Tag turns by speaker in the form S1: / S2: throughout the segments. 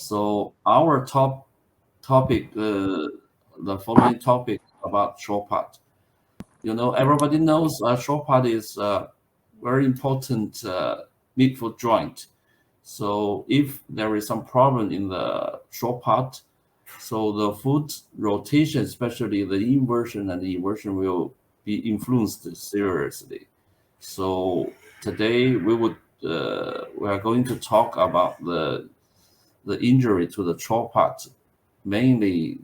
S1: So our topic, the following topic about Chopart. Everybody knows Chopart is a very important midfoot joint. So if there is some problem in the Chopart, so the foot rotation, especially the inversion and the inversion, will be influenced seriously. So today we are going to talk about the injury to the Chopart, mainly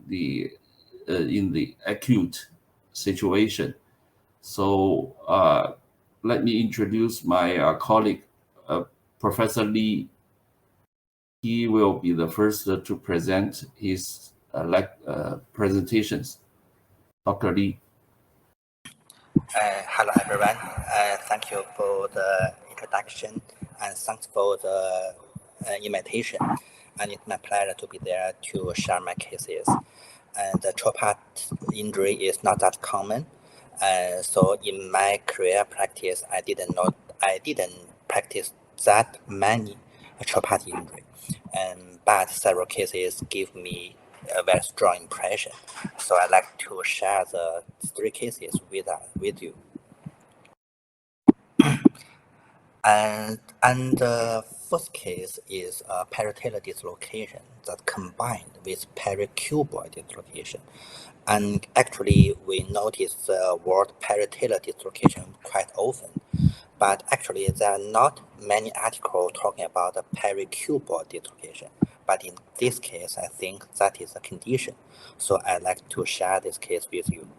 S1: in the acute situation. So let me introduce my colleague, Professor Li. He will be the first to present his presentations. Dr. Li.
S2: Hello, everyone. Thank you for the introduction and thanks for the invitation. And it's my pleasure to be there to share my cases. And the Chopart injury is not that common. So in my career practice, I didn't practice that many Chopart injury. But several cases give me a very strong impression. So I'd like to share the 3 cases with you. And the first case is a parietal dislocation that combined with pericuboid dislocation. And actually, we notice the word parietal dislocation quite often. But actually, there are not many articles talking about the pericuboid dislocation. But in this case, I think that is a condition. So I'd like to share this case with you.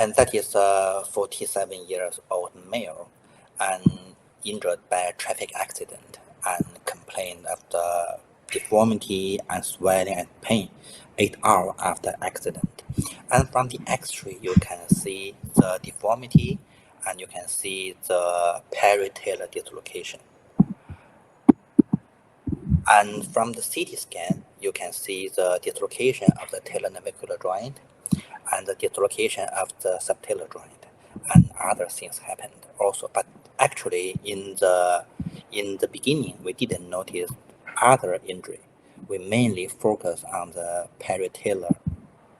S2: And that is a 47-year-old male and injured by a traffic accident and complained of the deformity and swelling and pain 8 hours after accident. And from the X-ray, you can see the deformity and you can see the parietal dislocation. And from the CT scan, you can see the dislocation of the talonavicular joint and the dislocation of the subtalar joint, and other things happened also. But actually, in the beginning, we didn't notice other injury. We mainly focus on the parietal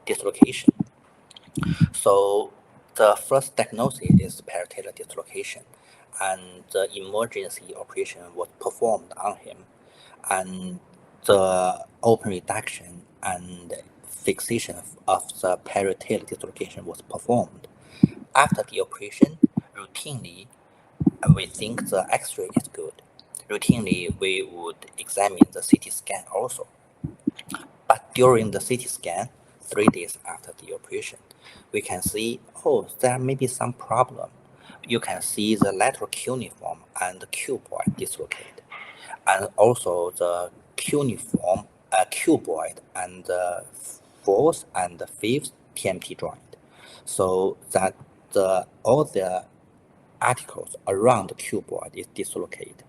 S2: dislocation. So the first diagnosis is parietal dislocation, and the emergency operation was performed on him, and the open reduction and fixation of the parietal dislocation was performed. After the operation, routinely, we think the X-ray is good. Routinely, we would examine the CT scan also. But during the CT scan, 3 days after the operation, we can see, there may be some problem. You can see the lateral cuneiform and the cuboid dislocate, and also the cuneiform, cuboid, and the 4th and the 5th TMT joint. So that all the articles around the cuboid is dislocated.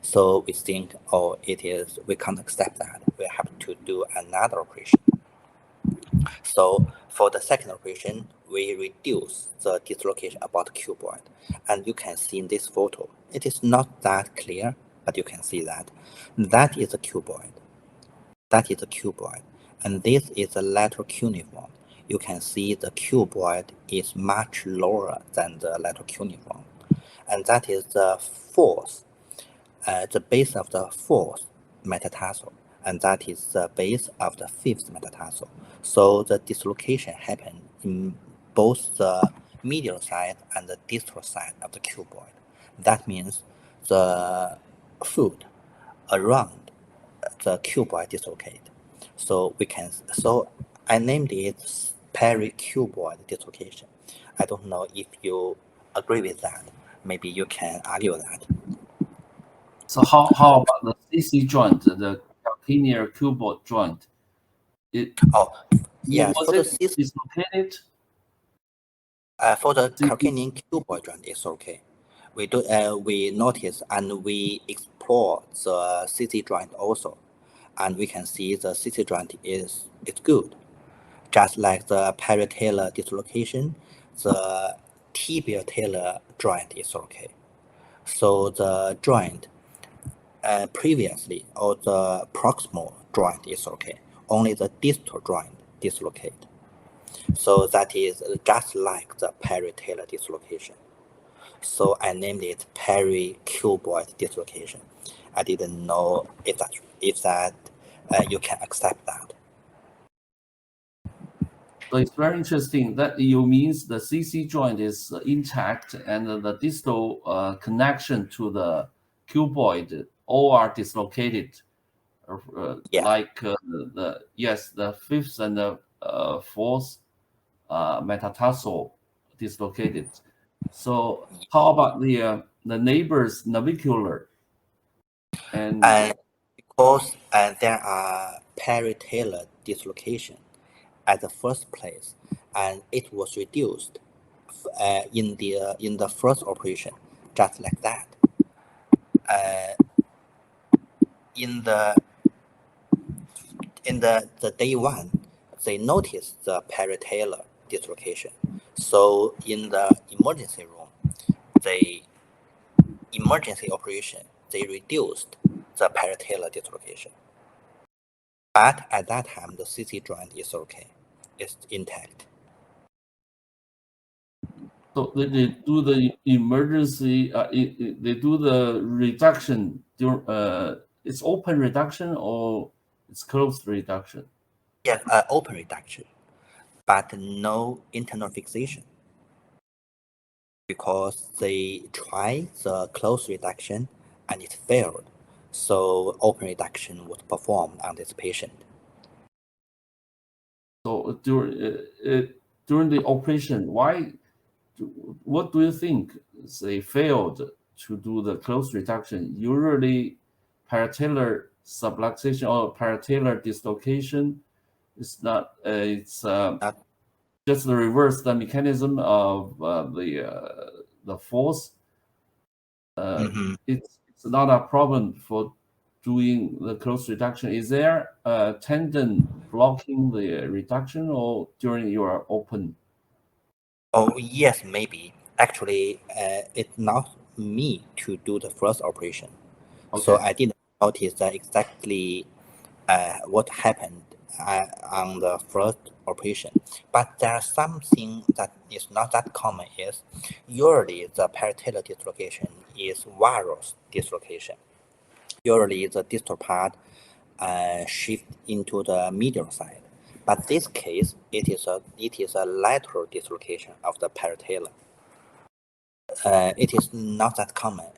S2: So we think, we can't accept that. We have to do another operation. So for the second operation, we reduce the dislocation about the cuboid. And you can see in this photo, it is not that clear, but you can see that. That is a cuboid. That is a cuboid. And this is the lateral cuneiform. You can see the cuboid is much lower than the lateral cuneiform. And that is the 4th, the base of the 4th metatarsal. And that is the base of the 5th metatarsal. So the dislocation happened in both the medial side and the distal side of the cuboid. That means the foot around the cuboid dislocate. So I named it pericuboid dislocation. I don't know if you agree with that. Maybe you can argue that.
S1: So how about the CC joint, the calcaneal cuboid joint?
S2: Yes,
S1: was it dislocated?
S2: For the calcaneal cuboid joint, it's okay. We notice and we explore the CC joint also, and we can see the CC joint is good. Just like the parietal dislocation, the tibial talar joint is okay. So the joint previously, all the proximal joint is okay. Only the distal joint dislocate. So that is just like the peri-talar dislocation. So I named it peri-cuboid dislocation. I didn't know if that you can accept that.
S1: So it's very interesting that you means the CC joint is intact and the distal connection to the cuboid all are dislocated,
S2: Yeah.
S1: like the fifth and the fourth metatarsal dislocated. So how about the neighbor's navicular? And
S2: And because there are peri-talar dislocation at the first place, and it was reduced in the first operation, just like that. In the day one, they noticed the peri-talar dislocation. So in the emergency room, emergency operation, they reduced the peri-talar dislocation. But at that time, the CC joint is okay, it's intact.
S1: so they do the emergency, they do the reduction. It's open reduction or it's closed reduction?
S2: Yes, open reduction, but no internal fixation, because they tried the close reduction and it failed. So open reduction was performed on this patient.
S1: So during the operation, what do you think they failed to do the close reduction? Usually, paratalar subluxation or paratalar dislocation is not. It's
S2: Not,
S1: just the reverse the mechanism of the force.
S2: mhm.
S1: It's not a problem for doing the close reduction. Is there a tendon blocking the reduction or during your open?
S2: Oh, yes, maybe. Actually, it's not me to do the first operation. So
S1: Okay.
S2: I didn't notice exactly what happened on the first operation. But there's something that is not that common is usually the paritalar dislocation is varus dislocation. Usually the distal part shift into the medial side. But this case, it is a lateral dislocation of the paritalar. It is not that common.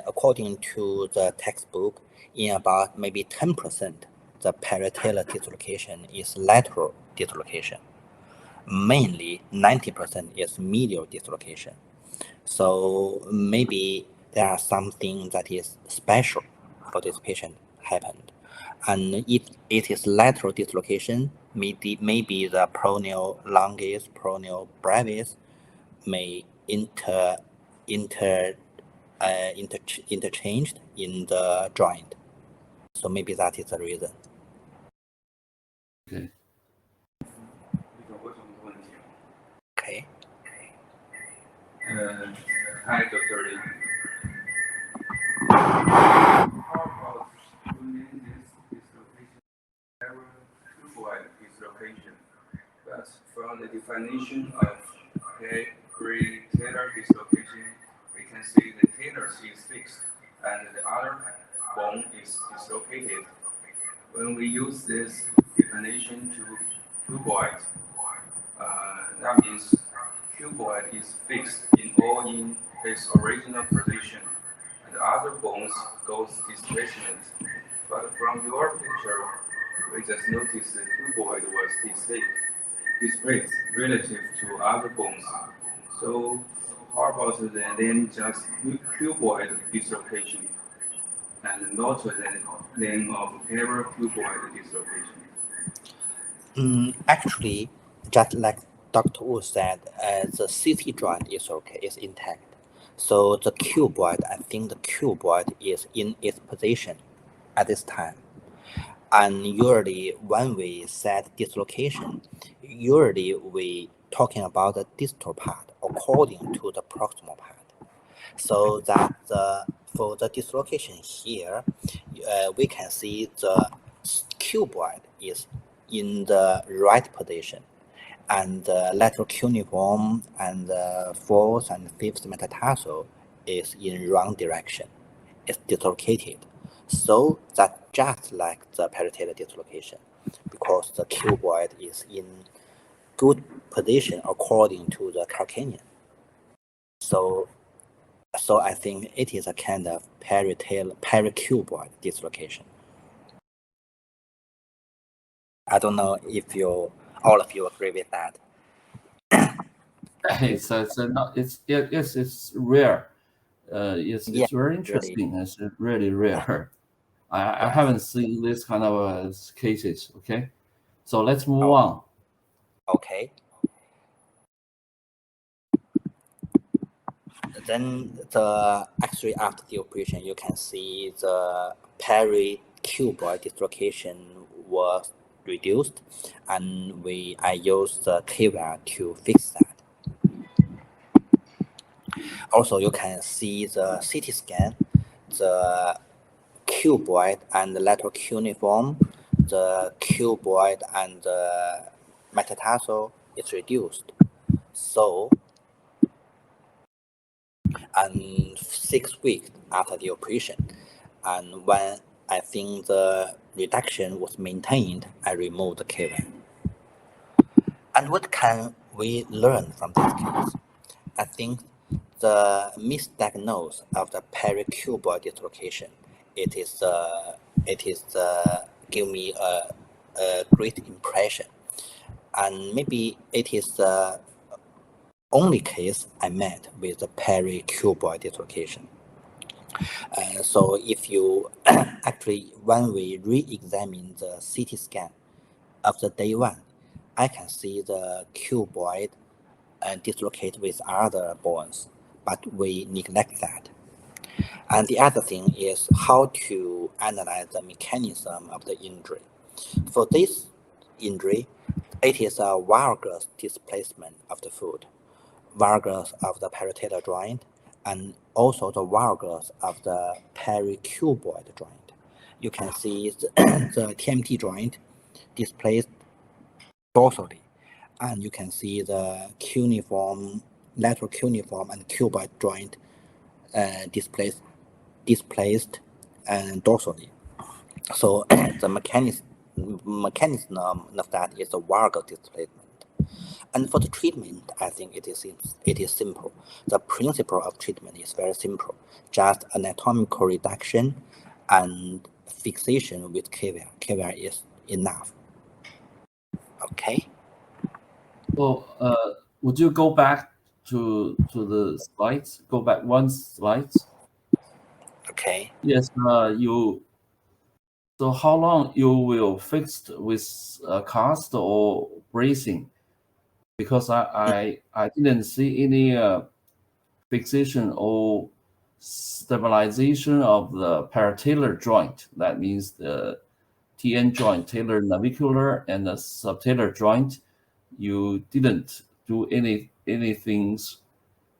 S2: According to the textbook, in about maybe 10%, the paritalar dislocation is lateral dislocation. Mainly 90% is medial dislocation. So maybe there are something that is special for this patient happened. And if it is lateral dislocation, maybe the pronoal longus, pronoal brevis may interchanged in the joint. So maybe that is the reason.
S1: Okay.
S2: Okay.
S3: Hi, Dr. Li. How about doing this dislocation error cuboid dislocation? But from the definition of pre-talar dislocation, we can see the talus is fixed and the other bone is dislocated. When we use this definition to cuboid, that means cuboid is fixed in its original position, and other bones goes displacement. But from your picture, we just noticed the cuboid was displaced relative to other bones. So how about then just cuboid dislocation and not then of error cuboid dislocation?
S2: Actually, just like Dr. Wu said, the CT joint is okay, is intact. So the cuboid, I think the cuboid is in its position at this time. And usually when we set dislocation, usually we talking about the distal part according to the proximal part. So that for the dislocation here, we can see the cuboid is in the right position, and the lateral cuneiform and the fourth and fifth metatarsal is in wrong direction. It's dislocated. So that's just like the parietal dislocation, because the cuboid is in good position according to the Calcanian. So I think it is a kind of pericuboid dislocation. I don't know if all of you agree with that.
S1: It's rare.
S2: Yeah,
S1: It's very
S2: really.
S1: interesting. It's really rare. I
S2: Yes.
S1: haven't seen this kind of cases. Okay, so let's move
S2: Oh.
S1: on.
S2: Okay. Then actually after the operation, you can see the pericuboid dislocation was reduced, and I used the KVAR to fix that. Also, you can see the CT scan, the cuboid and the lateral cuneiform, the cuboid and the metatarsal is reduced. So, and 6 weeks after the operation, and when I think the reduction was maintained, I removed the KVAR. And what can we learn from this case? I think the misdiagnosis of the pericuboid dislocation, it is give me a great impression, and maybe it is the only case I met with the pericuboid dislocation. So if you actually, when we re-examine the CT scan of the day one, I can see the cuboid dislocate with other bones, but we neglect that. And the other thing is how to analyze the mechanism of the injury. For this injury, it is a valgus displacement of the foot, valgus of the parietal joint, and also the valgus of the pericuboid joint. You can see the TMT joint displaced dorsally, and you can see the cuneiform, lateral cuneiform and cuboid joint displaced and dorsally. So the mechanism of that is a valgus displacement. And for the treatment, I think it is simple. The principle of treatment is very simple. Just anatomical reduction and fixation with KVAR. KVAR is enough. Okay.
S1: So, would you go back to the slides? Go back one slides.
S2: Okay.
S1: Yes. You. So, how long you will fix with cast or bracing? Because I didn't see any fixation or stabilization of the paratalar joint. That means the TN joint, talar navicular, and the subtalar joint. You didn't do anything.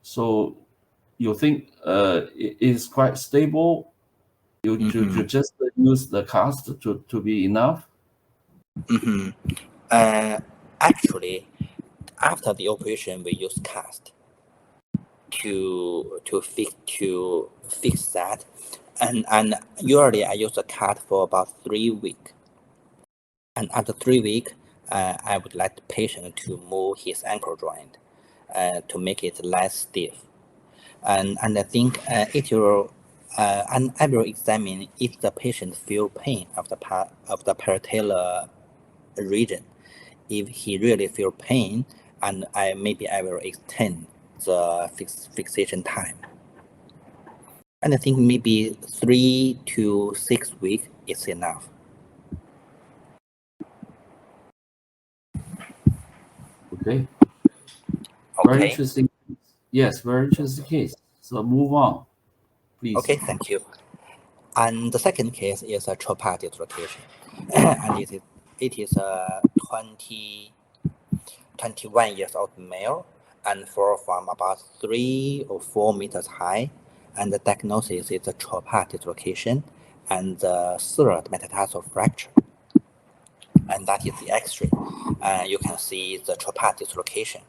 S1: So you think it is quite stable? You just use the cast to be enough?
S2: Actually, after the operation, we use cast to fix that, and usually I use the cast for about 3 weeks. And after 3 weeks, I would like the patient to move his ankle joint to make it less stiff. And I think it will, and I will examine if the patient feel pain of the parietal region. If he really feel pain, and maybe I will extend the fixation time. And I think maybe 3 to 6 weeks is enough.
S1: Okay. Very interesting. Yes, very interesting case. So move on, please.
S2: Okay, thank you. And the second case is a Chopart dislocation, and it is a 21 years old male, and fall from about 3 or 4 meters high, and the diagnosis is the Chopart dislocation and the third metatarsal fracture. And that is the X-ray. You can see the Chopart dislocation.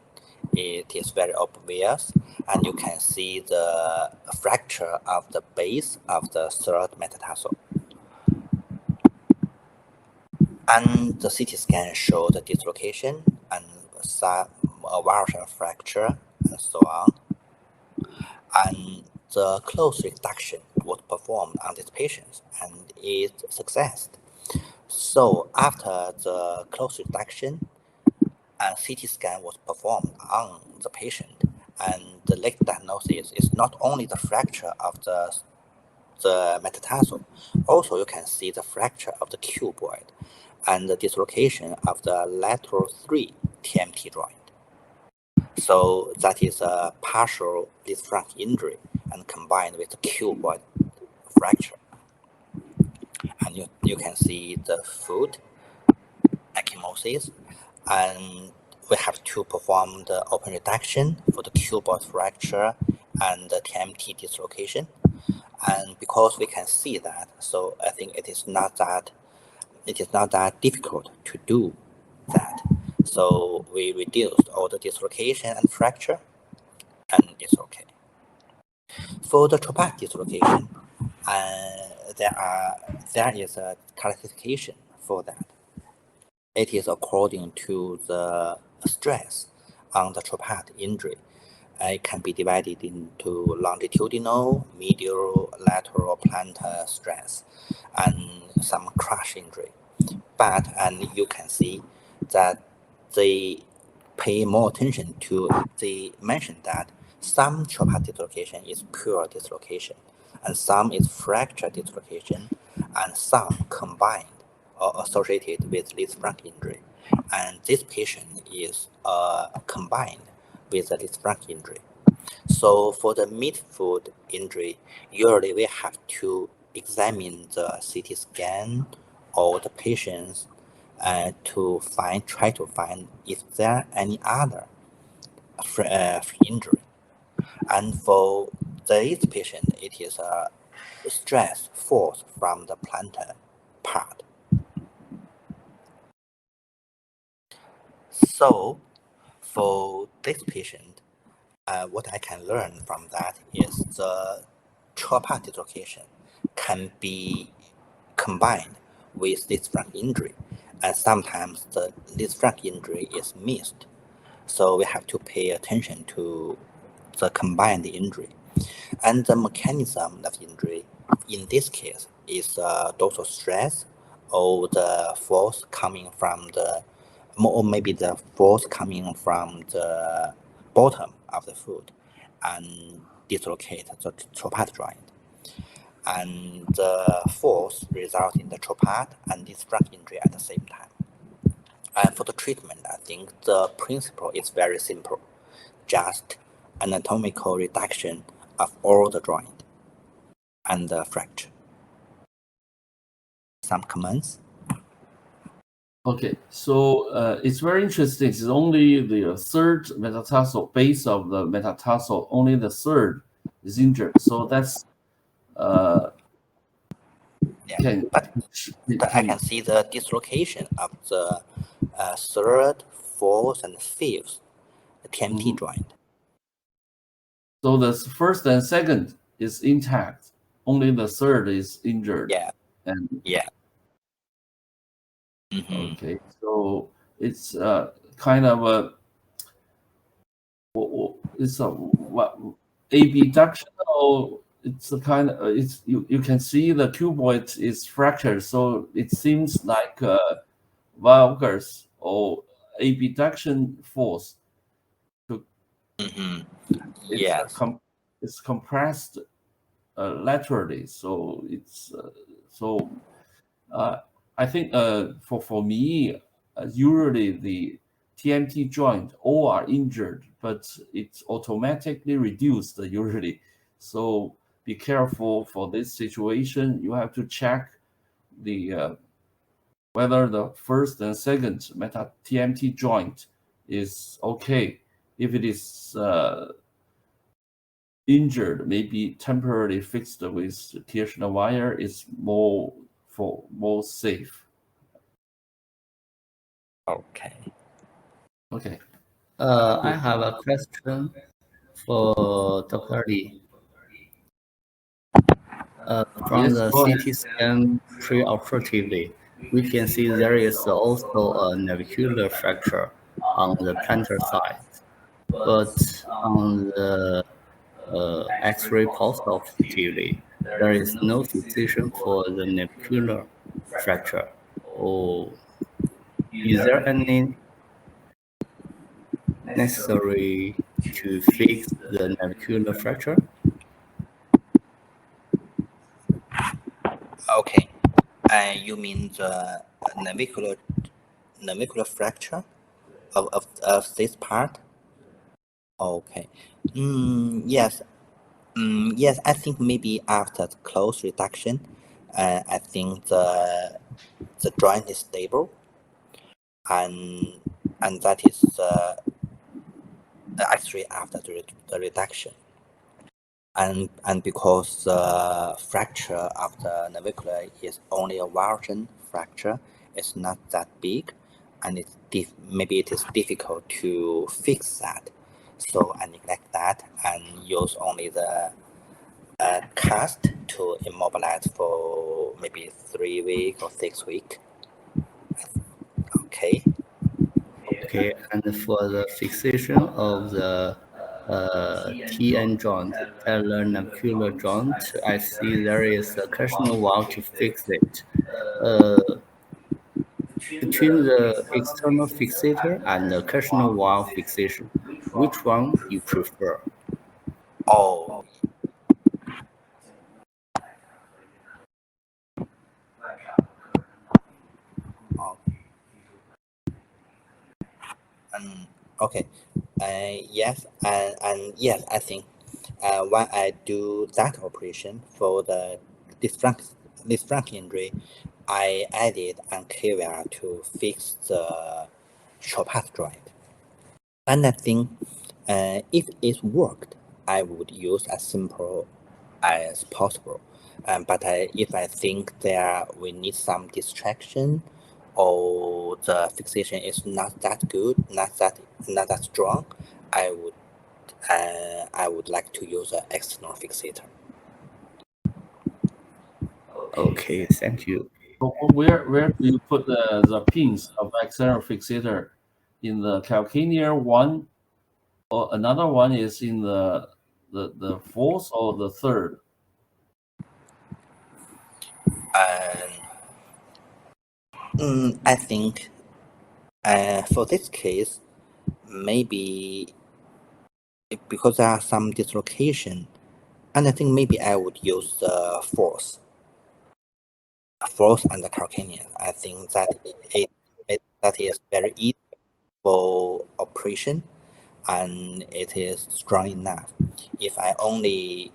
S2: It is very obvious, and you can see the fracture of the base of the third metatarsal. And the CT scan showed the dislocation and some avulsion fracture and so on. And the close reduction was performed on this patient, and it successed. So after the close reduction, a CT scan was performed on the patient, and the late diagnosis is not only the fracture of the metatarsal, also you can see the fracture of the cuboid and the dislocation of the lateral 3 TMT joint. So that is a partial Liangpeng injury and combined with the cuboid fracture. And you can see the foot ecchymosis, and we have to perform the open reduction for the cuboid fracture and the TMT dislocation. And because we can see that, so I think it is not that difficult to do that. So we reduced all the dislocation and fracture, and it's okay. For the Chopart dislocation, there is a classification for that. It is according to the stress on the Chopart injury. It can be divided into longitudinal, medial, lateral, plantar stress, and some crush injury. And you can see that they pay more attention to, they mention that some Chopart dislocation is pure dislocation, and some is fracture dislocation, and some combined or associated with Liangpeng injury. And this patient is combined with the Liangpeng injury. So for the midfoot injury, usually we have to examine the CT scan or the patients to try to find if there are any other injury. And for this patient, it is a stress force from the plantar part. So for this patient, what I can learn from that is the Chopart dislocation can be combined with Liangpeng injury, and sometimes the Liangpeng injury is missed. So we have to pay attention to the combined injury. And the mechanism of injury in this case is dorsal stress or the force coming from or maybe the force coming from the bottom of the foot and dislocate the Chopart joint. And the force result in the Chopart and Liangpeng injury at the same time. And for the treatment, I think the principle is very simple, just anatomical reduction of all the joint and the fracture. Some comments?
S1: Okay, so it's very interesting. It's only the third metatarsal, base of the metatarsal, only the third is injured. So that's
S2: but I can see the dislocation of the third, fourth, and fifth TMT joint.
S1: So the first and second is intact. Only the third is injured.
S2: Yeah.
S1: And
S2: yeah.
S1: Okay, so it's kind of it's a what abduction, or it's a kind of it's you can see the cuboid is fractured, so it seems like valgus or abduction force.
S2: Yes.
S1: It's compressed laterally, so it's I think for me, usually the TMT joint all are injured, but it's automatically reduced usually. So be careful for this situation. You have to check the whether the first and second meta TMT joint is okay. If it is injured, maybe temporarily fixed with torsional wire is more safe.
S2: Okay.
S1: Okay.
S4: I have a question for Dr. Li. From
S1: Yes,
S4: the
S1: go ahead.
S4: CT scan preoperatively, we can see there is also a navicular fracture on the plantar side, but on the X-ray postoperatively, there is no fixation for the navicular fracture. Or is there any necessary to fix the navicular fracture?
S2: Okay. You mean the navicular fracture of this part? Okay. Yes. Yes, I think maybe after the close reduction, I think the joint is stable, and that is actually after the reduction, and because the fracture of the navicular is only a margin fracture, it's not that big, and maybe it is difficult to fix that, so I neglect that and use only the cast to immobilize for maybe 3 weeks or 6 weeks. Okay.
S4: Okay, and for the fixation of the TN joint, navicular joint, I see there is a cushion wall to fix it. Between the external fixator and the cushion wall fixation, which one you prefer?
S2: Oh, oh. Okay. Yes, and yes, I think when I do that operation for the disc injury, I added an KVR to fix the Chopart joint. And I think if it worked, I would use as simple as possible. But if I think we need some distraction, or the fixation is not that good, not that strong, I would like to use an external fixator.
S4: Okay, thank you.
S1: So where do you put the pins of external fixator? In the calcaneal one, or another one is in the fourth or the third?
S2: I think for this case, maybe because there are some dislocation, and I think maybe I would use the fourth and the calcaneal. I think that that is very easy for operation, and it is strong enough. If I only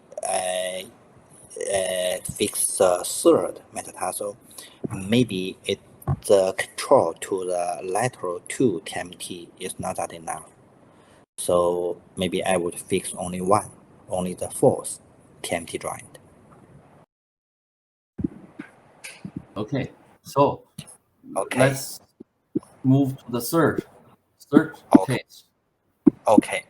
S2: fix the third metatarsal, maybe the control to the lateral 2 TMT is not that enough. So maybe I would fix only the fourth TMT joint.
S1: Okay, so
S2: Okay.
S1: let's move to the third
S2: Okay.
S1: case.
S2: Okay.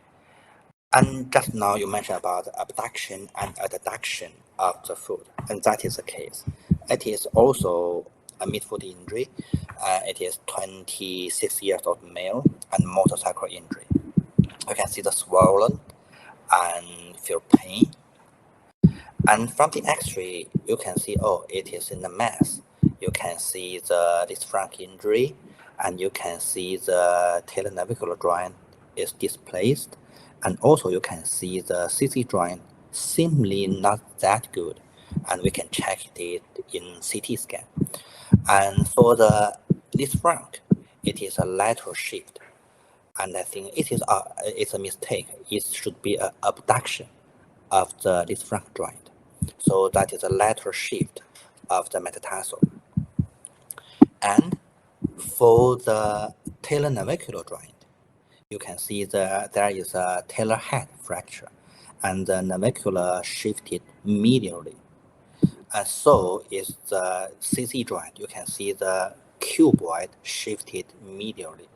S2: And just now you mentioned about abduction and adduction of the foot, and that is the case. It is also a midfoot injury. It is 26 years old male and motorcycle injury. You can see the swollen and feel pain. And from the X-ray, you can see, oh, it is in the mass. You can see the disc injury, and you can see the talonavicular joint is displaced. And also you can see the CC joint seemingly not that good. And we can check it in CT scan. And for the disc it is a lateral shift. And I think it's a mistake. It should be an abduction of the disc joint. So that is a lateral shift of the metatarsal. And for the talar navicular joint, you can see there is a talar head fracture. and the navicular shifted medially. And so is the CC joint. You can see the cuboid shifted medially.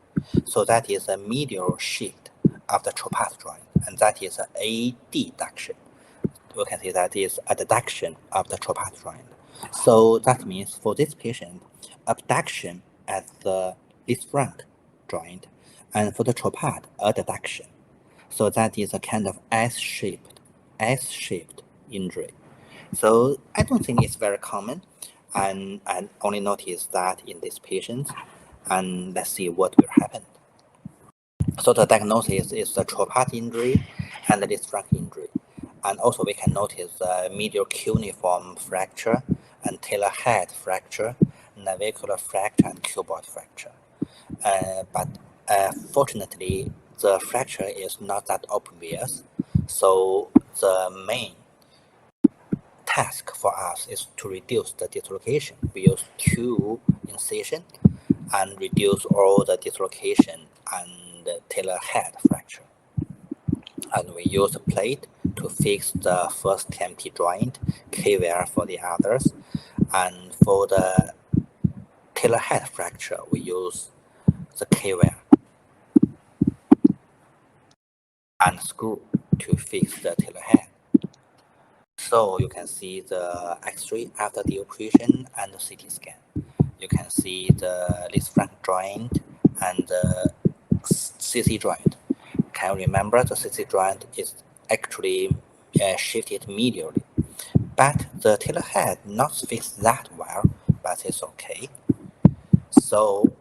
S2: So that is a medial shift of the Chopart joint, and that is an adduction. You can see that is adduction of the Chopart joint. So that means for this patient, abduction at the Liangpeng joint, and for the Chopart, adduction. So that is a kind of S-shaped injury. So I don't think it's very common, and I only noticed that in this patient, and let's see what will happen. So the diagnosis is the Chopart injury and the Liangpeng injury. And also we can notice the medial cuneiform fracture and talar head fracture, navicular fracture, and cuboid fracture. But fortunately, the fracture is not that obvious. So the main task for us is to reduce the dislocation. We use 2 incisions and reduce all the dislocation and talar head fracture. And we use a plate to fix the first TMT joint, K-wear for the others. And for the talar head fracture, we use the K-wear and screw to fix the talar head. So you can see the X-ray after the operation and the CT scan. You can see the Liangpeng joint and the CC joint. Can you remember the CC joint is actually shifted medially, but the talar head not fixed that well, but it's okay. So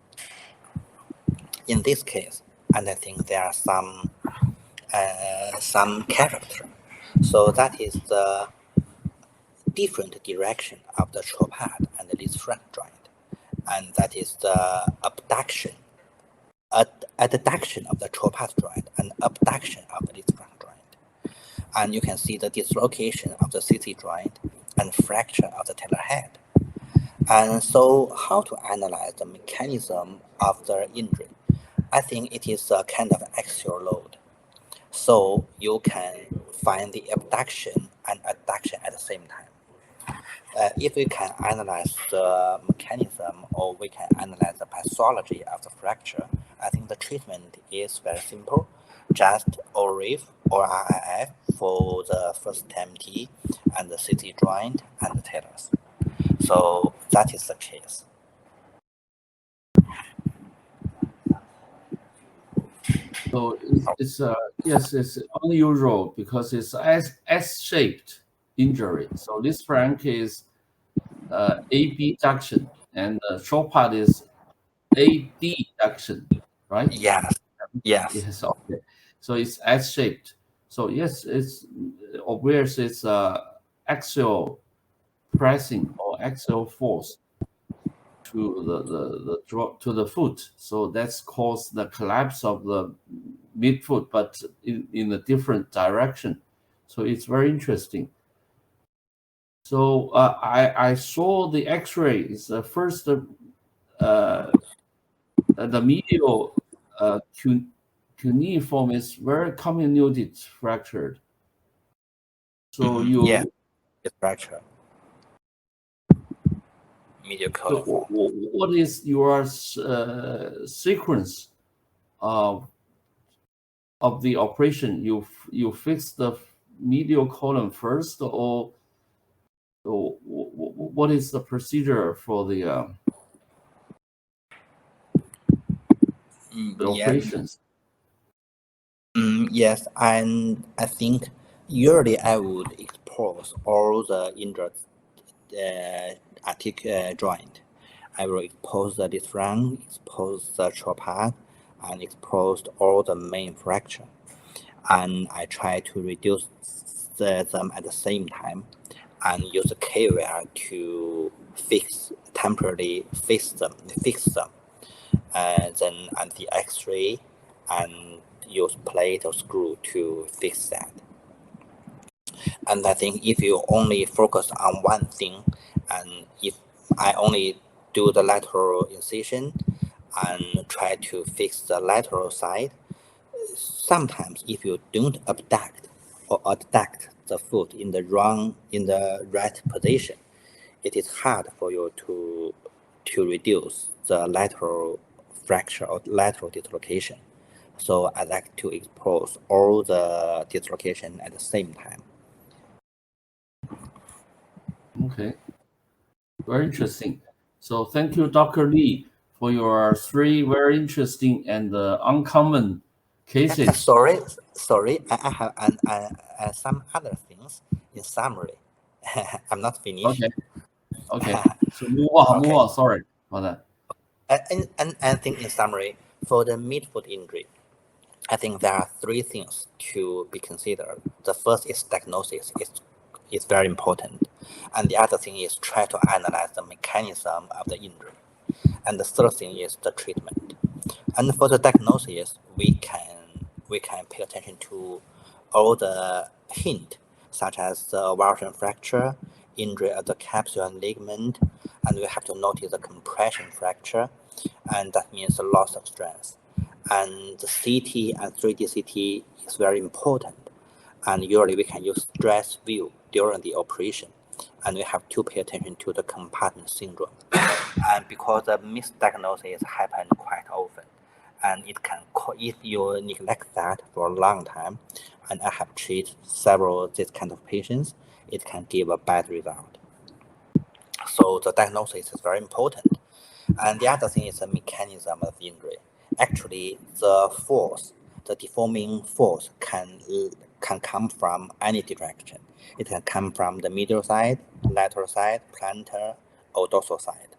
S2: in this case, and I think there are some character. So that is the different direction of the Chopart and the Liangpeng joint, and that is the abduction of the Chopart joint and abduction of the Liangpeng joint. And you can see the dislocation of the CC joint and fracture of the talar head. And so how to analyze the mechanism of the injury? I think it is a kind of axial load. So you can find the abduction and adduction at the same time. If we can analyze the mechanism or we can analyze the pathology of the fracture, I think the treatment is very simple. Just ORIF or RIF for the first TMT and the CT joint and the talus. So that is the case.
S1: So it's yes, it's unusual because it's S-shaped injury. So this Frank is abduction and Chopart is adduction, right?
S2: Yes.
S1: Yes. Okay. So it's S-shaped. So yes, it's obvious. It's axial pressing or axial force to the drop to the foot. So that's caused the collapse of the midfoot, but in a different direction. So it's very interesting. So I saw the X-ray. It's first the medial cuneiform is very comminuted fractured. So
S2: yeah, it's fracture. Medial cuneiform.
S1: So what is your sequence of the operation? You fix the medial column first, or what is the procedure for the operations?
S2: Yes, and I think usually I would expose all the injured joint. I will expose the Liangpeng, expose the Chopart, and expose all the main fracture. And I try to reduce them at the same time and use the K-wear to temporarily fix them. Then and the X-ray and use plate or screw to fix that. And I think if you only focus on one thing, and if I only do the lateral incision and try to fix the lateral side, sometimes if you don't abduct, or abduct the foot in the right position, it is hard for you to reduce the lateral fracture or lateral dislocation. So I like to expose all the dislocation at the same time.
S1: Okay, very interesting. So thank you, Dr. Li, for your three very interesting and uncommon cases.
S2: Sorry, I have some other things in summary. I'm not finished.
S1: Okay. So move on,
S2: Okay.
S1: move on. Sorry for that.
S2: And I think in summary, for the midfoot injury, I think there are three things to be considered. The first is diagnosis. It's very important. And the other thing is try to analyze the mechanism of the injury. And the third thing is the treatment. And for the diagnosis, we can pay attention to all the hint, such as the varsion fracture, injury of the capsule and ligament, and we have to notice the compression fracture, and that means the loss of strength. And the CT and 3D CT is very important. And usually we can use stress view during the operation. And we have to pay attention to the compartment syndrome. And because the misdiagnosis happen quite often, and it can, if you neglect that for a long time, and I have treated several this kind of patients, it can give a bad result. So the diagnosis is very important. And the other thing is the mechanism of injury. Actually, the force, the deforming force can come from any direction. It can come from the medial side, lateral side, plantar, or dorsal side.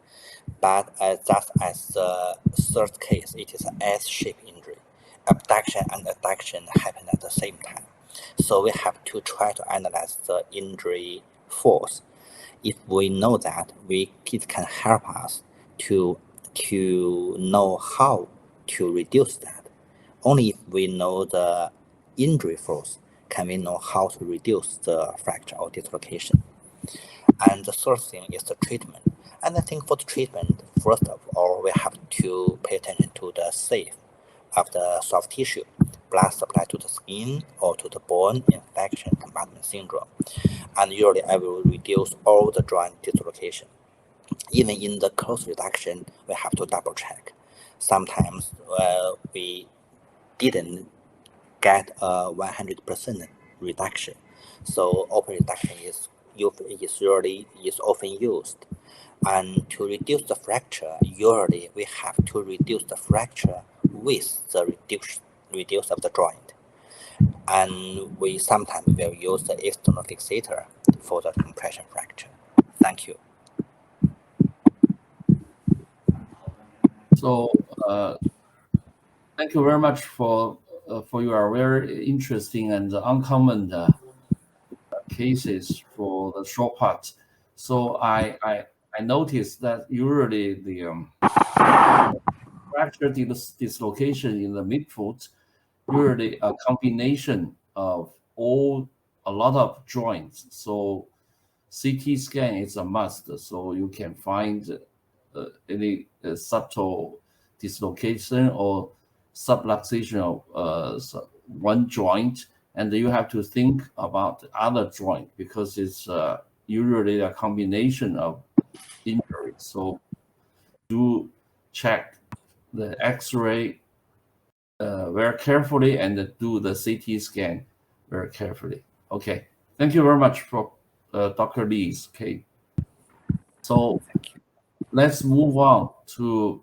S2: But just as the third case, it is an S-shaped injury. Abduction and adduction happen at the same time. So we have to try to analyze the injury force. If we know that, it can help us to know how to reduce that. Only if we know the injury force can we know how to reduce the fracture or dislocation. And the third thing is the treatment. And I think for the treatment, first of all, we have to pay attention to the safe of the soft tissue, blood supply to the skin or to the bone, infection, compartment syndrome. And usually I will reduce all the joint dislocation. Even in the close reduction, we have to double check. Sometimes we didn't get a 100% reduction. So open reduction is often used. And to reduce the fracture, usually we have to reduce the fracture with the reduce of the joint. And we sometimes will use the external fixator for the compression fracture. Thank you.
S1: So thank you very much for your very interesting and uncommon cases for the short part. So I noticed that usually the fracture dislocation in the midfoot usually a combination of a lot of joints. So CT scan is a must. So you can find any subtle dislocation or subluxation of one joint, and you have to think about the other joint because it's usually a combination of injuries. So do check the X-ray very carefully and do the CT scan very carefully. Okay, thank you very much for Dr. Li's case. So let's move on to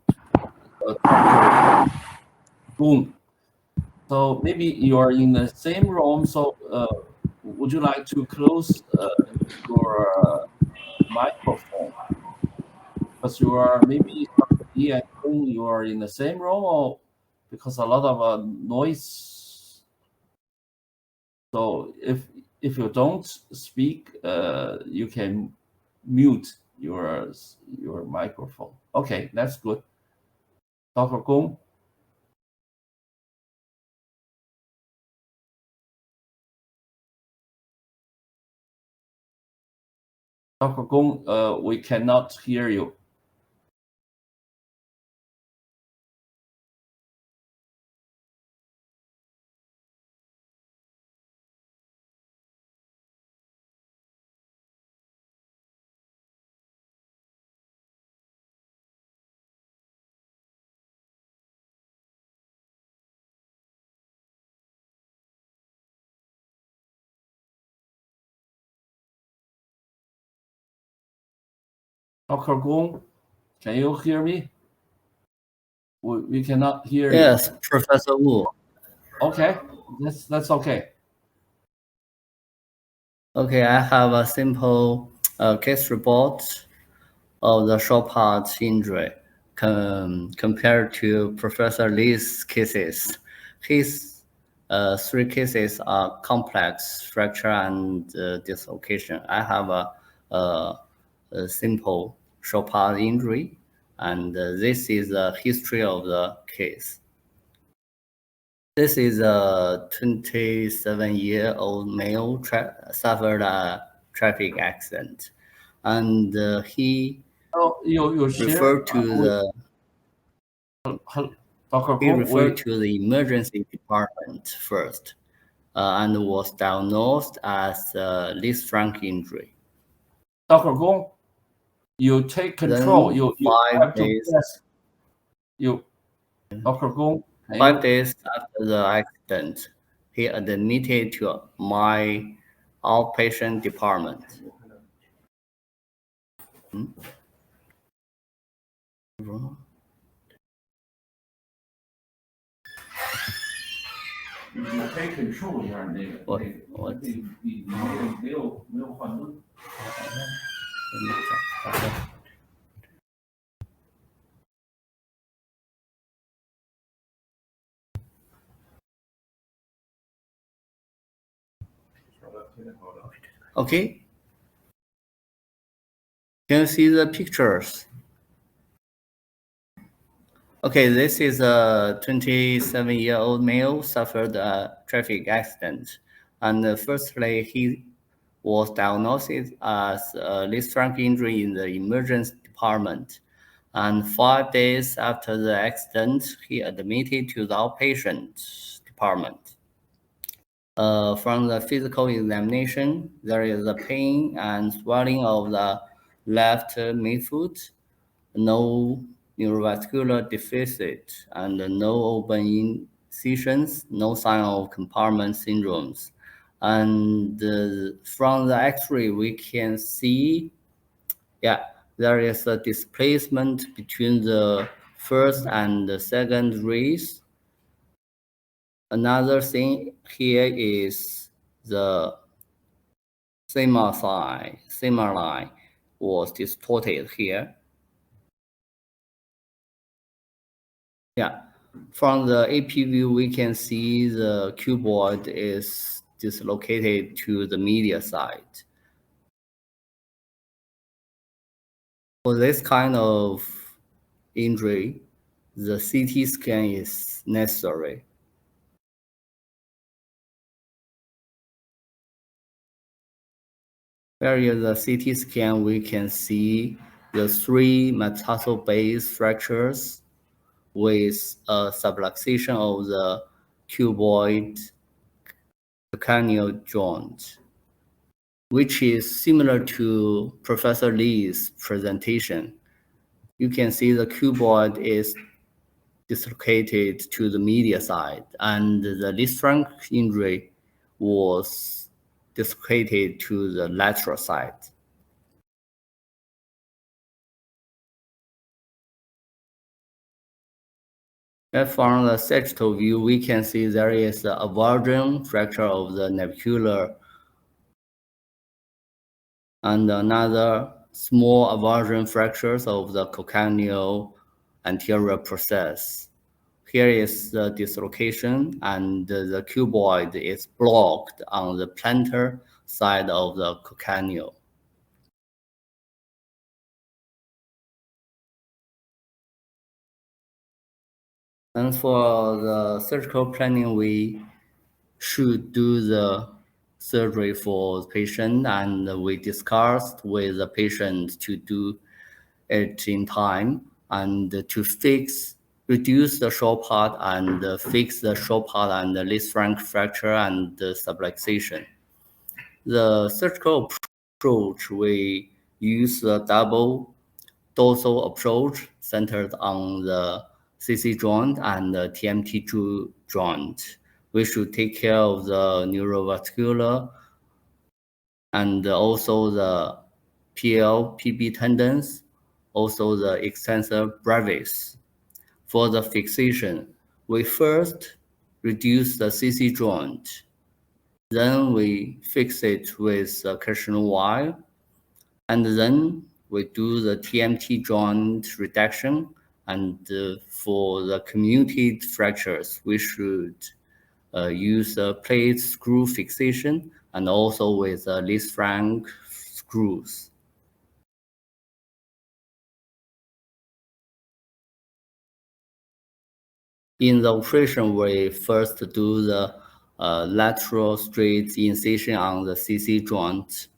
S1: Dr. Gong. So maybe you are in the same room. So would you like to close your microphone? Because you are maybe Li and Gong, you are in the same room, or because a lot of noise. So if you don't speak, you can mute your microphone. Okay, that's good. Dr. Gong. Dr. Gong, we cannot hear you. Dr. Gong, can you hear me? We cannot hear
S4: Yes,
S1: you.
S4: Professor Wu.
S1: Okay, that's okay.
S4: Okay, I have a simple case report of the Chopart injury compared to Professor Li's cases. His three cases are complex fracture and dislocation. I have a simple Chopart injury, and this is the history of the case. This is a 27-year-old male suffered a traffic accident, and he
S1: You share
S4: referred to the
S1: Dr.
S4: he
S1: Gong.
S4: referred to the emergency department first, and was diagnosed as Lisfranc injury.
S1: Dr. Gong, you take control.
S4: Then
S1: You
S4: 5
S1: have to
S4: days
S1: press. You, Dr. Gong.
S4: 5 days after the accident, he admitted to my outpatient department. Hmm?
S1: 你可以 control 一下那个，
S4: 我
S1: 你没有换盾。
S4: Okay. Can you see the pictures? Okay, this is a 27-year-old male suffered a traffic accident. And firstly, he was diagnosed as a Lisfranc injury in the emergency department. And 5 days after the accident, he admitted to the outpatient department. From the physical examination, there is a pain and swelling of the left midfoot, no neurovascular deficit, and no open incisions, no sign of compartment syndromes. And from the X-ray, we can see, there is a displacement between the first and the second rays. Another thing here is the seminal line was distorted here. From the AP view, we can see the cuboid is dislocated to the media side. For this kind of injury, the CT scan is necessary. Via the CT scan, we can see the 3 metatarsal-based fractures with a subluxation of the cuboid calcaneal joint, which is similar to Professor Li's presentation. You can see the cuboid is dislocated to the media side, and the Lisfranc injury was dislocated to the lateral side. And from the sagittal view, we can see there is a avulsion fracture of the navicular and another small avulsion fractures of the calcaneal anterior process. Here is the dislocation, and the cuboid is blocked on the plantar side of the calcaneal. And for the surgical planning, we should do the surgery for the patient, and we discussed with the patient to do it in time and to reduce the short part and fix the short part and the Lisfranc fracture and the subluxation. The surgical approach, we use the double dorsal approach centered on the CC joint and the TMT joint. We should take care of the neurovascular and also the PL, PB tendons also the extensor brevis. For the fixation, we first reduce the CC joint, then we fix it with the cushion wire, and then we do the TMT joint reduction. And for the commuted fractures, we should use a plate screw fixation and also with least flank screws. In the operation, we first do the lateral straight incision on the CC joint.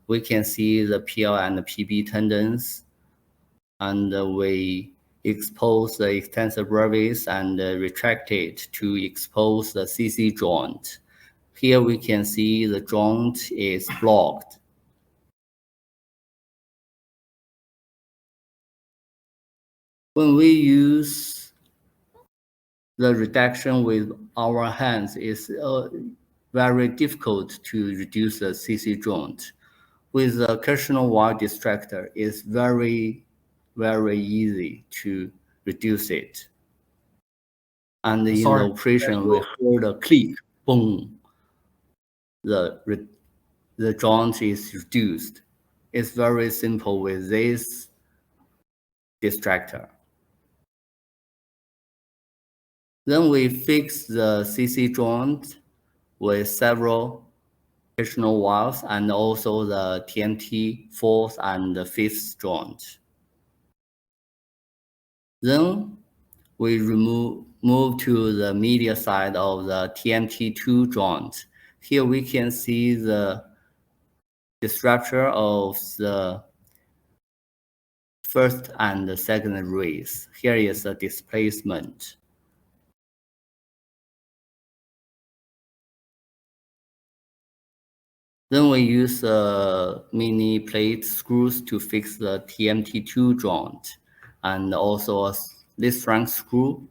S4: We can see the PL and the PB tendons, and we expose the extensor brevis and retract it to expose the CC joint. Here we can see the joint is blocked. When we use the reduction with our hands, it's very difficult to reduce the CC joint. With the cushion wire distractor, it's very, very easy to reduce it. And in the operation, we heard a click, boom. The joint is reduced. It's very simple with this distractor. Then we fix the CC joint with several additional wires and also the TMT fourth and fifth joint. Then we move to the medial side of the TMT2 joint. Here we can see the structure of the first and second rays. Here is the displacement. Then we use mini plate screws to fix the TMT2 joint, and also a least flank screw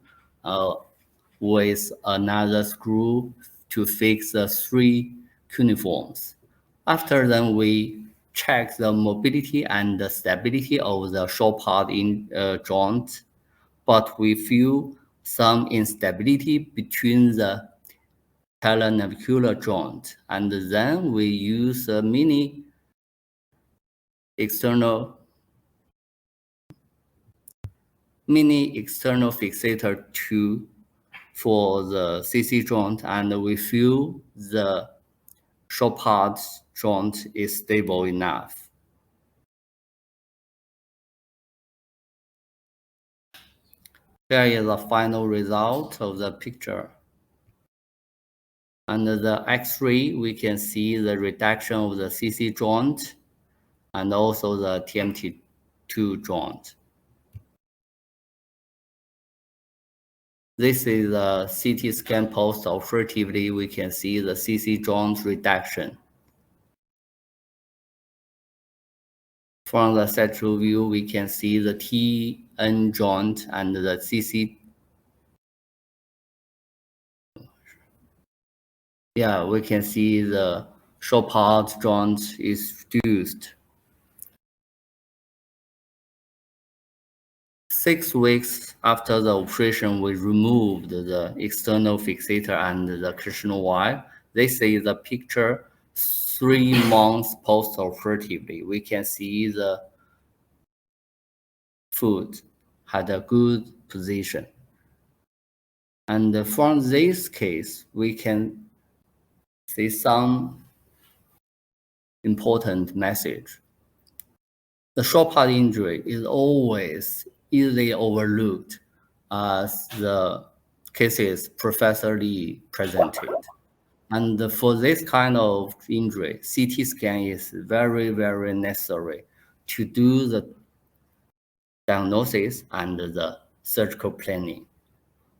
S4: with another screw to fix the 3 cuneiforms. After then, we check the mobility and the stability of the Chopart joint, but we feel some instability between the navicular joint, and then we use a mini external fixator for the CC joint, and we feel the Chopart joint is stable enough. Here is the final result of the picture. Under the X-ray, we can see the reduction of the CC joint and also the TMT2 joint. This is a CT scan post-operatively. We can see the CC joint reduction. From the central view, we can see the TN joint and the CC. Yeah, we can see the Chopart joint is reduced. 6 weeks after the operation, we removed the external fixator and the cushion wire. This is the picture 3 months post-operatively. We can see the foot had a good position. And from this case, we can see some important message. The Chopart injury is always easily overlooked as the cases Professor Li presented. And for this kind of injury, CT scan is very, very necessary to do the diagnosis and the surgical planning.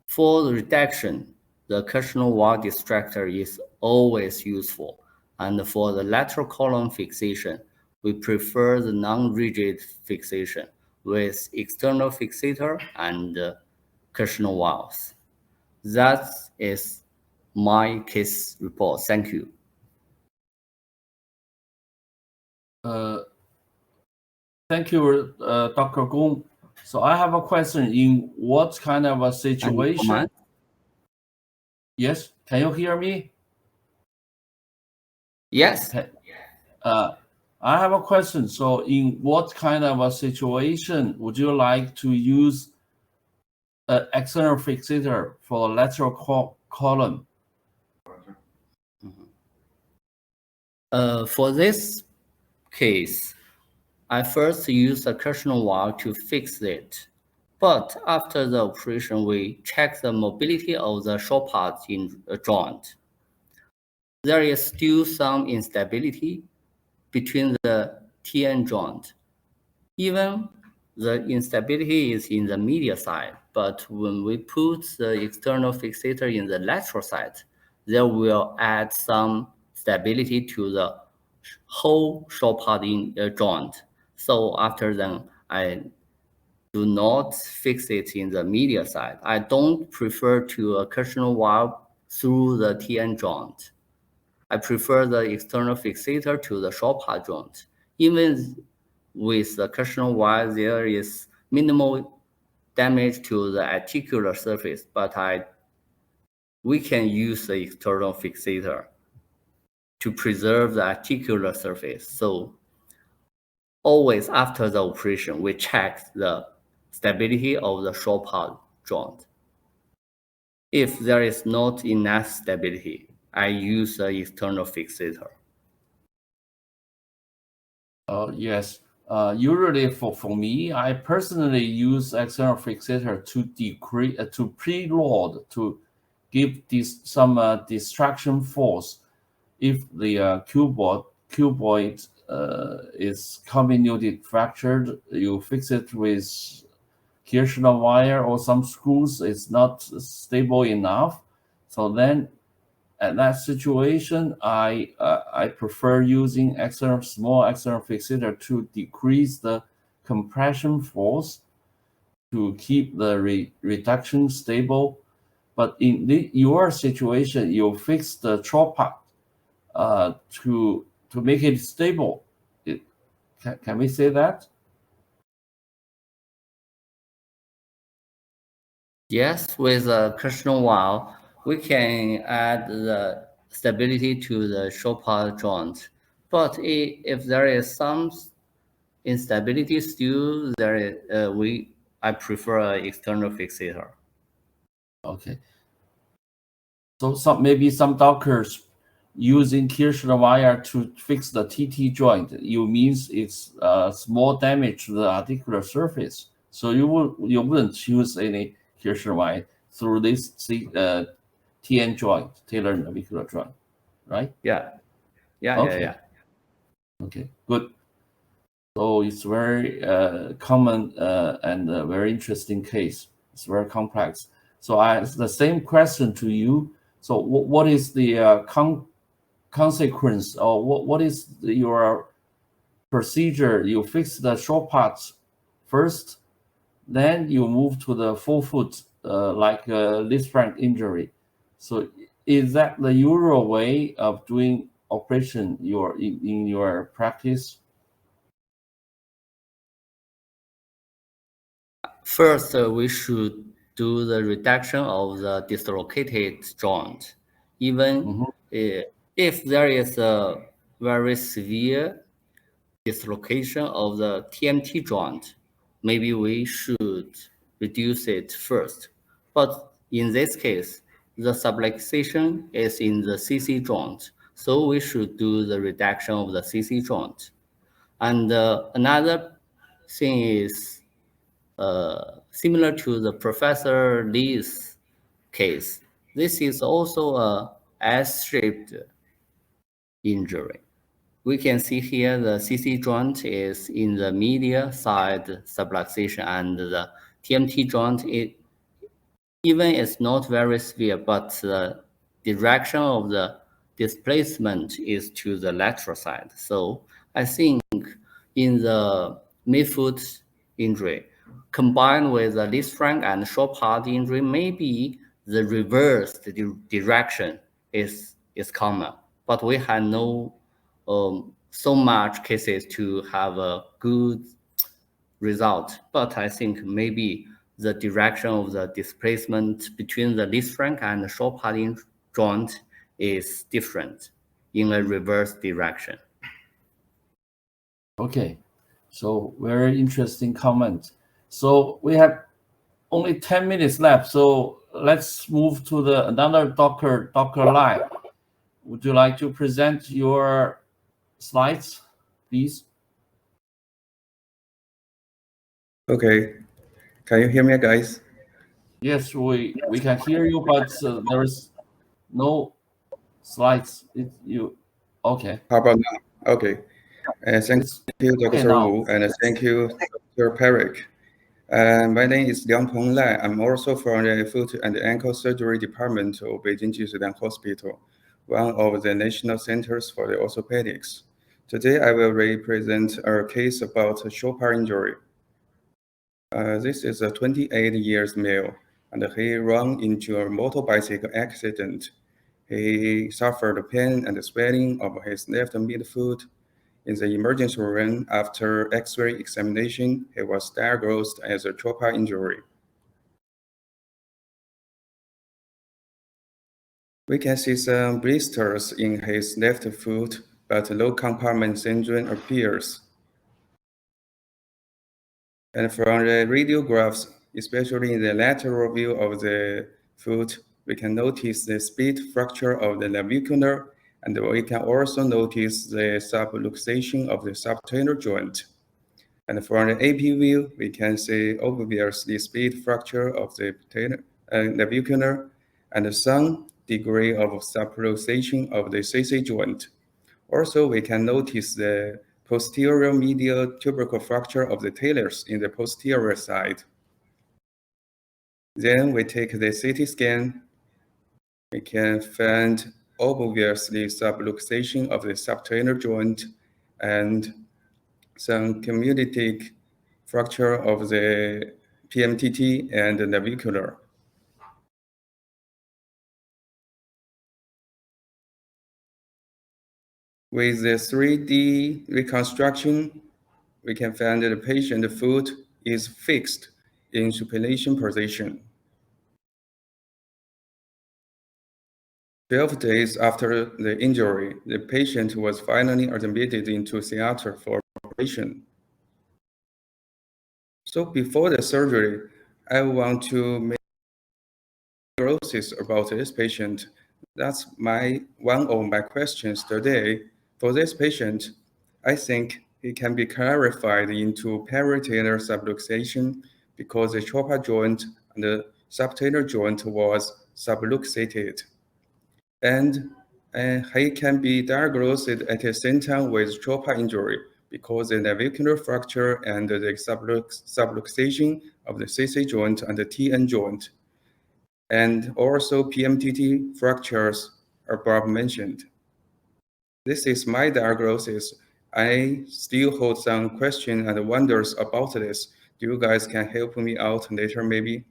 S4: For the reduction, the cushion wire distractor is always useful. And for the lateral column fixation, we prefer the non-rigid fixation with external fixator and cushion wires. That is my case report. Thank you.
S1: Thank you, Dr. Gong. So I have a question. In what kind of a situation? Yes, can you hear me?
S4: Yes.
S1: I have a question. So in what kind of a situation would you like to use an external fixator for a lateral column?
S4: For this case, I first use a cushion wire to fix it. But after the operation, we check the mobility of the Chopart joint. There is still some instability between the TN joint. Even the instability is in the medial side, but when we put the external fixator in the lateral side, there will add some stability to the whole Chopart joint. So after then, I do not fix it in the medial side. I don't prefer to a cushion wire through the TN joint. I prefer the external fixator to the Chopart joint. Even with the cushion wire, there is minimal damage to the articular surface, but we can use the external fixator to preserve the articular surface. So always after the operation, we check the stability of the Chopart joint. If there is not enough stability, I use the external fixator.
S1: Yes. Usually for me, I personally use external fixator to decrease to preload to give this some distraction force if the cuboid is convoluted fractured. You fix it with Kirschner wire or some screws. It's not stable enough. So then at that situation, I prefer using small external fixator to decrease the compression force to keep the reduction stable. But in your situation, you fix the Chopart to make it stable. Can we say that?
S4: Yes, with a cushion wire, we can add the stability to the Chopart joint. But if there is some instability still, I prefer an external fixator.
S1: Okay. So maybe some doctors using Kirschner wire to fix the TT joint. You means it's small damage to the articular surface. So you wouldn't use any Kirschner wire through this TN joint, tailor navicular joint, right?
S4: Yeah.
S1: Okay. Okay, good. So it's very common and very interesting case. It's very complex. So the same question to you. So what is the consequence, or what is your procedure? You fix the short parts first, then you move to the full foot, like Liangpeng injury. So is that the usual way of doing operation in your practice?
S4: First, we should do the reduction of the dislocated joint. Even if there is a very severe dislocation of the TMT joint, maybe we should reduce it first. But in this case, the subluxation is in the CC joint, so we should do the reduction of the CC joint. And another thing is similar to the Professor Li's case. This is also a S-shaped injury. We can see here the CC joint is in the medial side subluxation, and the TMT joint even is not very severe, but the direction of the displacement is to the lateral side. So I think in the midfoot injury, combined with the Liangpeng and Chopart injury, maybe the reverse direction is common. But we had no so much cases to have a good result, but I think maybe the direction of the displacement between the Lisfranc and the Chopart joint is different in a reverse direction.
S1: Okay, so very interesting comment. So we have only 10 minutes left, so let's move to another Dr. Lai. Would you like to present your slides, please?
S5: Okay, can you hear me, guys?
S1: Yes, we can hear you, but there is no slides. Okay?
S5: How about now? Okay. Thank you,
S1: okay
S5: Dr.
S1: now.
S5: Wu, and thank you, Dr. Parekh. My name is Liangpeng Lai. I'm also from the Foot and Ankle Surgery Department of Beijing Jishudan Hospital, one of the national centers for the orthopedics. Today, I will represent a case about Chopart injury. This is a 28 years male, and he ran into a motorbicycle accident. He suffered pain and swelling of his left midfoot. In the emergency room, after X-ray examination, he was diagnosed as a Chopart injury. We can see some blisters in his left foot, but low compartment syndrome appears. And from the radiographs, especially in the lateral view of the foot, we can notice the split fracture of the navicular, and we can also notice the subluxation of the subtalar joint. And from the AP view, we can see obviously split fracture of the navicular and some degree of subluxation of the CC joint. Also, we can notice the posterior medial tubercle fracture of the talus in the posterior side. Then we take the CT scan. We can find obviously subluxation of the subtalar joint and some cumulative fracture of the PMTT and the navicular. With the 3D reconstruction, we can find that the patient's foot is fixed in supination position. 12 days after the injury, the patient was finally admitted into theater for operation. So before the surgery, I want to make a diagnosis about this patient. That's one of my questions today. For this patient, I think it can be clarified into paritalar subluxation because the Chopart joint and the subtalar joint was subluxated. And he can be diagnosed at the same time with Chopart injury because the navicular fracture and the subluxation of the CC joint and the TN joint, and also PMTT fractures above mentioned. This is my diagnosis. I still hold some questions and wonders about this. You guys can help me out later maybe.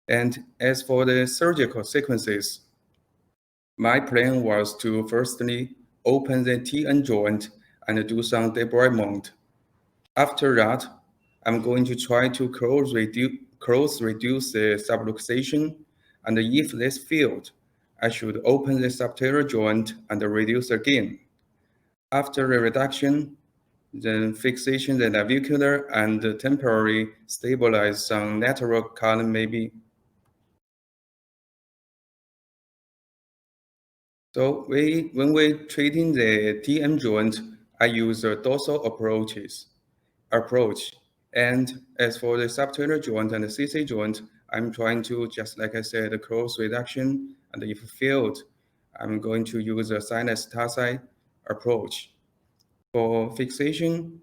S5: And as for the surgical sequences, my plan was to firstly open the TN joint and do some debridement. After that, I'm going to try to close reduce the subluxation, and if this failed, I should open the subtalar joint and reduce again. After the reduction, then fixation the navicular and temporarily stabilize some lateral column maybe. So when we're treating the TM joint, I use a dorsal approach. And as for the subtalar joint and the CC joint, I'm trying to, just like I said, close reduction. And if failed, I'm going to use a sinus tarsi approach. For fixation,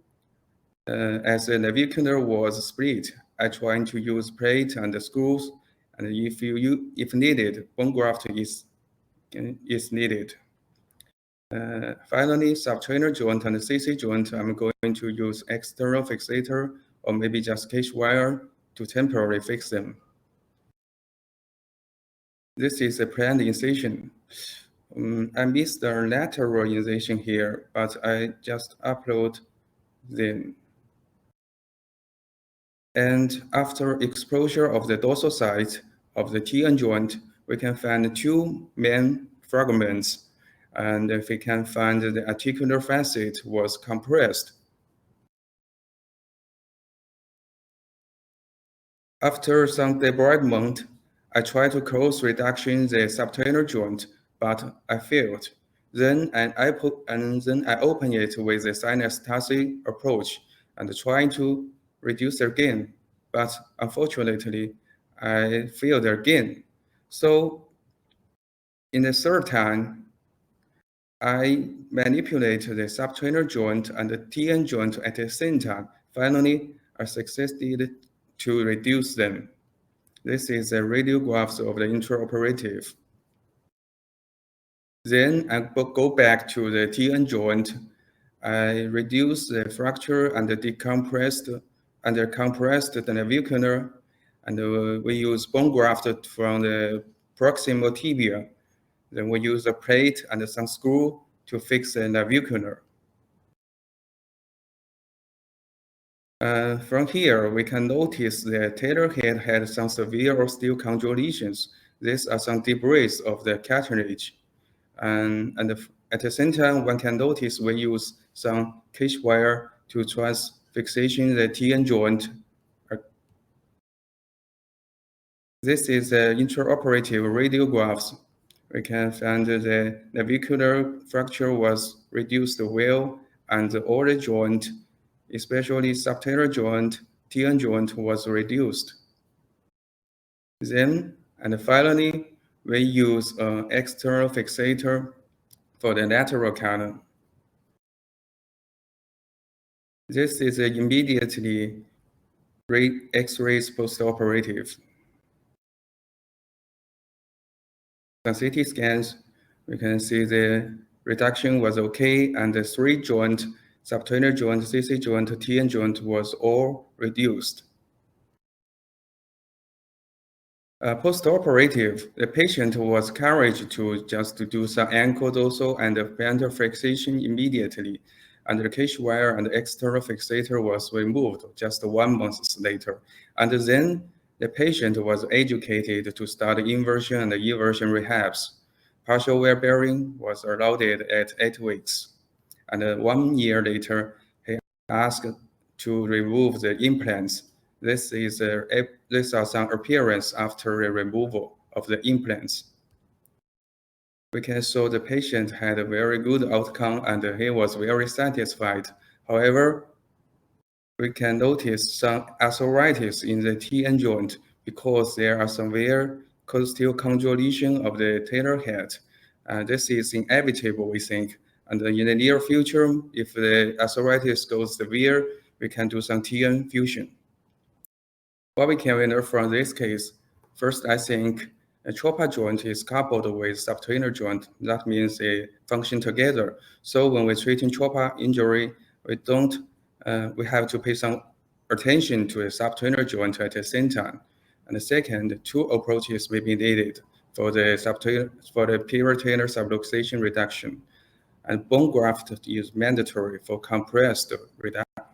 S5: as the navicular was split, I try to use plate and screws. And if needed, bone graft is needed. Finally, subtrainer joint and CC joint, I'm going to use external fixator or maybe just cage wire to temporarily fix them. This is a planned incision. I missed the lateral incision here, but I just upload them. And after exposure of the dorsal side of the TN joint, we can find two main fragments. And if we can find the articular facet was compressed. After some debridement, I tried to close reduction the subtalar joint, but I failed. Then I open it with a synesthetic approach and trying to reduce again. But unfortunately, I failed again. So in the third time, I manipulate the subtalar joint and the TN joint at the same time. Finally, I succeeded to reduce them. This is a radiographs of the intraoperative. Then I go back to the TN joint. I reduce the fracture and the decompressed and the compressed the navicular, and we use bone graft from the proximal tibia. Then we use a plate and some screw to fix the navicular. From here, we can notice the tailor head had some severe osteochondral lesions. These are some debris of the cartilage. And at the same time, one can notice we use some cage wire to transfixation the TN joint. This is the intraoperative radiographs. We can find the navicular fracture was reduced well, and all the joint, especially subtalar joint, TN joint, was reduced. Then, and finally, we use an external fixator for the lateral column. This is immediately X-rays postoperative. On CT scans, we can see the reduction was okay, and the three joint, subtalar joint, CC joint, TN joint was all reduced. Postoperative, the patient was encouraged to just do some ankle dorsal and plantar fixation immediately, and the cage wire and the external fixator was removed just 1 month later. And then the patient was educated to start inversion and eversion rehabs. Partial weight bearing was allowed at 8 weeks. And 1 year later, he asked to remove the implants. These are some appearance after the removal of the implants. We can show the patient had a very good outcome and he was very satisfied. However, we can notice some arthritis in the TN joint because there are severe costochondral lesion of the tailor head. This is inevitable, we think. And in the near future, if the arthritis goes severe, we can do some TN fusion. What we can learn from this case, first, I think a Chopart joint is coupled with subtalar joint. That means they function together. So when we're treating Chopart injury, we have to pay some attention to a subtalar joint at the same time. And the second, two approaches may be needed for the peritalar subluxation reduction. And bone graft is mandatory for compressed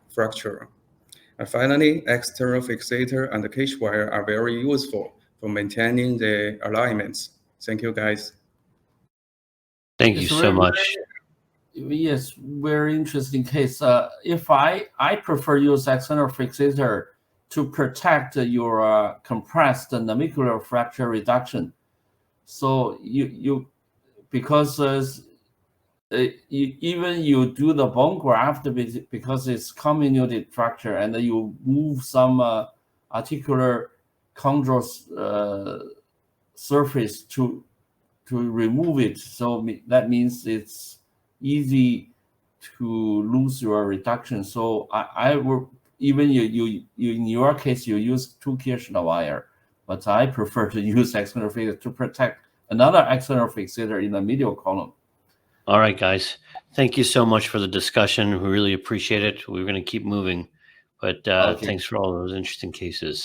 S5: fracture. And finally, external fixator and the cage wire are very useful for maintaining the alignments. Thank you, guys.
S6: Thank you so much.
S1: Yes, very interesting case. If I prefer use external fixator to protect your compressed navicular fracture reduction. So because even you do the bone graft because it's comminuted fracture, and you move some articular chondral surface to remove it. So that means it's easy to lose your reduction. So I will, even you in your case you use 2 Kirschner wire, but I prefer to use external fixator to protect another external fixator in the medial column.
S6: All right, guys. Thank you so much for the discussion. We really appreciate it. We're going to keep moving, but thanks for all those interesting cases.